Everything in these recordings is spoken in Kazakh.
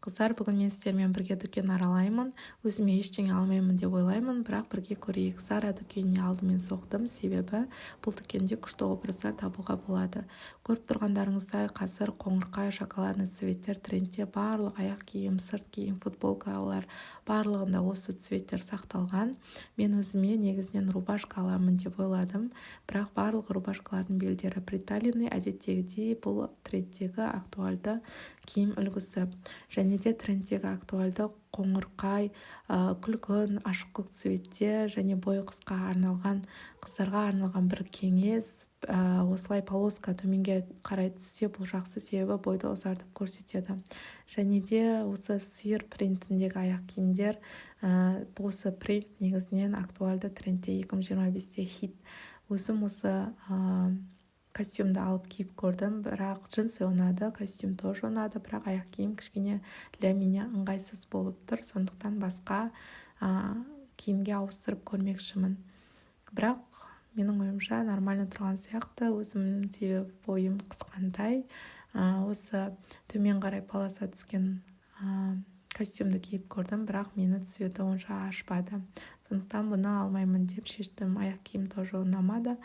Қыздар, бүгін мен сіздермен бірге дүкен аралаймын. Өзіме ештеңе алмаймын деп ойлаймын, бірақ бірге көрейік. Зара дүкеніне алдымен соқтым, себебі бұл дүкенде күшті образдар табуға болады. Көріп тұрғандарыңыздай, қазір қоңырқай шоколадный цветтер трендте. Барлық аяқ киім, сырт киім, футболкалар барлығында осы цветтер сақталған. Мен өзіме негізінен рубашка аламын деп ойладым, бірақ барлық рубашкалардың белдері приталенный, әдеттегідей бұл трендтегі актуальды киім үлгісі. Және де трендтегі актуальды қоңырқай, күлгін, ашық көк цветте және бойы қысқа арналған қыздарға арналған бір кеңес. Осылай полоска төменге қарай түссе бұл жақсы, себебі бойды ұзартып көрсетеді. Және де осы сиыр принтіндегі аяқ киімдер, осы принт негізінен актуальды трендте 2025-те хит. Өзім осы костюмды алып киіп көрдім, бірақ джинсы ұнады, костюм тоже ұнады, бірақ аяқ киім кішкене для меня ыңғайсыз болып тұр, сондықтан басқа киімге ауыстырып көрмекшімін. Бірақ менің ойымша нормально тұрған сияқты, өзімнің себебі бойым қысқандай. Осы төмен қарай полоса түскен костюмды киіп көрдім, бірақ мені цветі онша ашпады. Сондықтан бұны алмаймын деп шештім. Аяқ киім тоже ұнамады.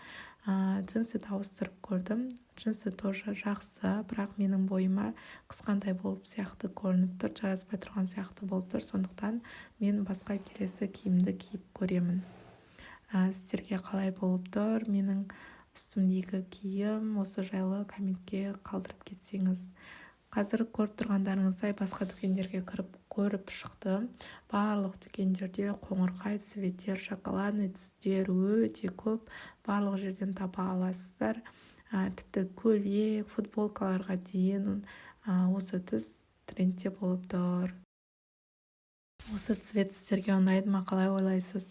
Джинсы ауыстырып көрдім. Джинсы тоже жақсы, бірақ менің бойыма қысқандай болып сияқты көрініп тұр, жараспай тұрған сияқты болып тұр. Сондықтан мен басқа келесі киімді киіп көремін. Сіздерге қалай болып тұр? Менің үстімдегі киім осы жайлы комментке қалдырып кетсеңіз. Қазір көріп тұрғандарыңыздай басқа дүкендерге көріп шықты. Барлық дүкендерде қоңырқай цветтер, шоколадный түстер өте көп. Барлық жерден таба аласыздар. Тіпті көйлек, футболкаларға дейін осы түс трендте болып тұр. Осы цвет сіздерге ұнайды ма, қалай ойлайсыз?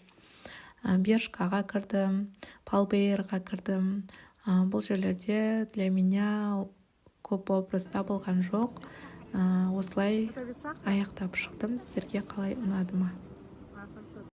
Бершкаға кірдім, Палбейерға кірдім. Бұл жерлерде для меня көп образда болған жоқ. Осылай аяқтап шықтым. Сіздерге қалай ұнады ма?